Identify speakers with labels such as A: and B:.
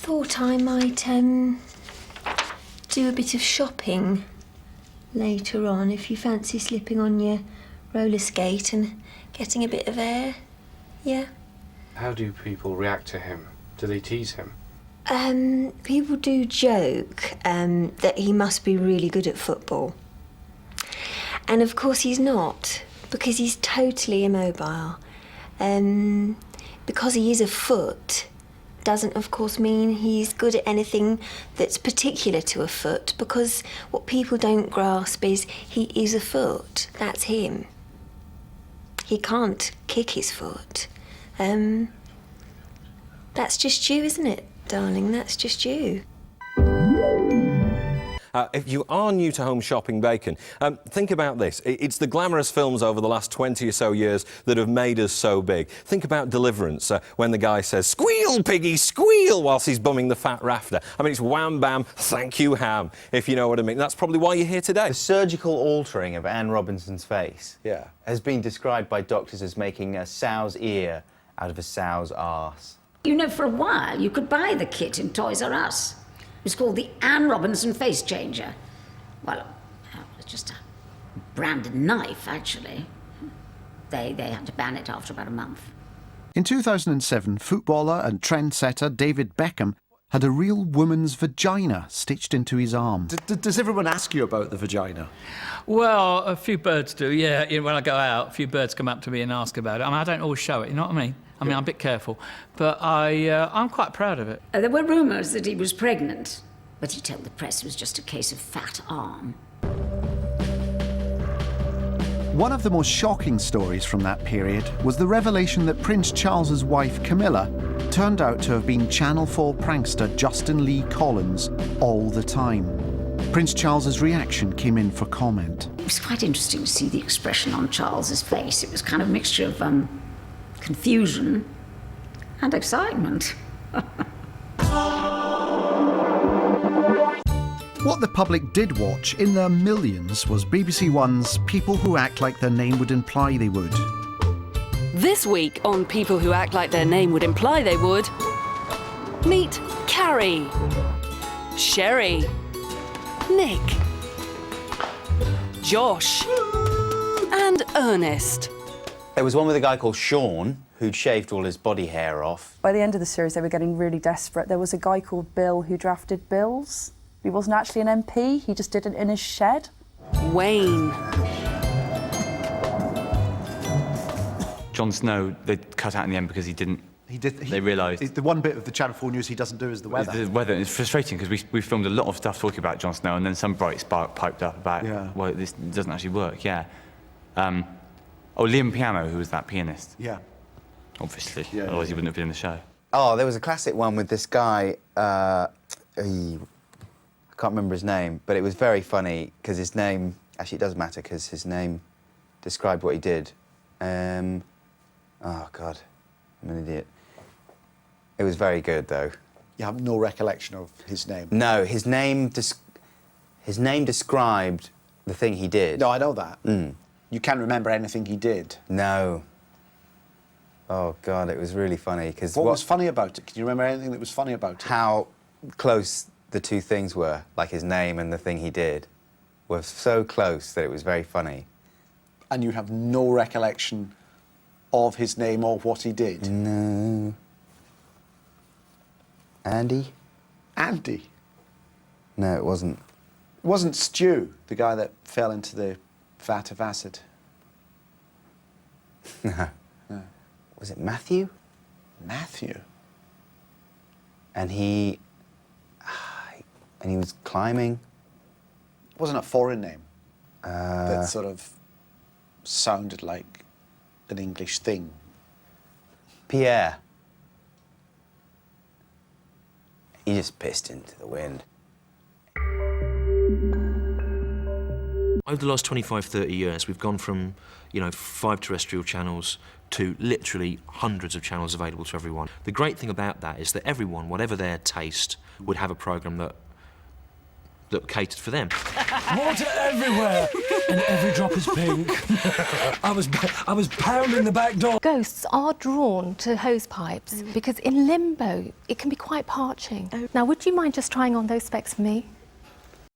A: thought I might, do a bit of shopping later on, if you fancy slipping on your roller skate and getting a bit of air. Yeah?
B: How do people react to him? Do they tease him?
A: People do joke that he must be really good at football. And of course he's not, because he's totally immobile. Because he is a foot doesn't of course mean he's good at anything that's particular to a foot, because what people don't grasp is he is a foot. That's him. He can't kick his foot. That's just you, isn't it, darling? That's just you.
C: If you are new to home shopping bacon, think about this. It's the glamorous films over the last 20 or so years that have made us so big. Think about Deliverance, when the guy says, "Squeal, piggy, squeal," whilst he's bumming the fat rafter. I mean, it's wham, bam, thank you, ham, if you know what I mean. That's probably why you're here today.
D: The surgical altering of Anne Robinson's face has been described by doctors as making a sow's ear out of a sow's arse.
E: You know, for a while, you could buy the kit in Toys R Us. It was called the Anne Robinson Face Changer. Well, it was just a branded knife, actually. They had to ban it after about a month.
F: In 2007, footballer and trendsetter David Beckham had a real woman's vagina stitched into his arm.
G: Does everyone ask you about the vagina?
H: Well, a few birds do, yeah. You know, when I go out, a few birds come up to me and ask about it. I mean, I don't always show it, you know what I mean? I'm a bit careful, but I'm quite proud of it.
E: There were rumours that he was pregnant, but he told the press it was just a case of fat arm.
F: One of the most shocking stories from that period was the revelation that Prince Charles's wife, Camilla, turned out to have been Channel 4 prankster Justin Lee Collins all the time. Prince Charles's reaction came in for comment.
E: It was quite interesting to see the expression on Charles's face. It was kind of a mixture of confusion and excitement.
F: What the public did watch in their millions was BBC One's People Who Act Like Their Name Would Imply They Would.
I: This week on People Who Act Like Their Name Would Imply They Would, meet Carrie, Sherry, Nick, Josh, and Ernest.
D: There was one with a guy called Sean who'd shaved all his body hair off.
J: By the end of the series, they were getting really desperate. There was a guy called Bill who drafted bills. He wasn't actually an MP, he just did it in his shed.
I: Wayne.
K: Jon Snow, they cut out in the end because he didn't. They realised.
G: The one bit of the Channel 4 news he doesn't do is the weather.
K: The weather. It's frustrating because we filmed a lot of stuff talking about Jon Snow, and then some bright spark piped up about, well, this doesn't actually work, Liam Piano, who was that pianist.
G: Yeah.
K: Obviously, otherwise he wouldn't have been in the show.
D: Oh, there was a classic one with this guy, I can't remember his name, but it was very funny because his name, actually it does matter because his name described what he did. Oh God, I'm an idiot. It was very good though.
G: You have no recollection of his name?
D: No, his name described the thing he did.
G: No, I know that. You can't remember anything he did?
D: No. Oh God, it was really funny because
G: what was funny about it? Can you remember anything that was funny about it?
D: How close the two things were, like his name and the thing he did, were so close that it was very funny.
G: And you have no recollection of his name or what he did?
D: No. Andy?
G: Andy?
D: No, it wasn't.
G: It wasn't Stu, the guy that fell into the vat of acid?
D: No. Was it Matthew?
G: Matthew?
D: And he was climbing.
G: It wasn't a foreign name
D: Uh,
G: that sort of sounded like an English thing.
D: Pierre. He just pissed into the wind.
L: Over the last 25, 30 years, we've gone from, 5 terrestrial channels to literally hundreds of channels available to everyone. The great thing about that is that everyone, whatever their taste, would have a programme that that catered for them.
M: Water everywhere, and every drop is pink. I was pounding the back door.
N: Ghosts are drawn to hose pipes because in limbo it can be quite parching. Now, would you mind just trying on those specs for me?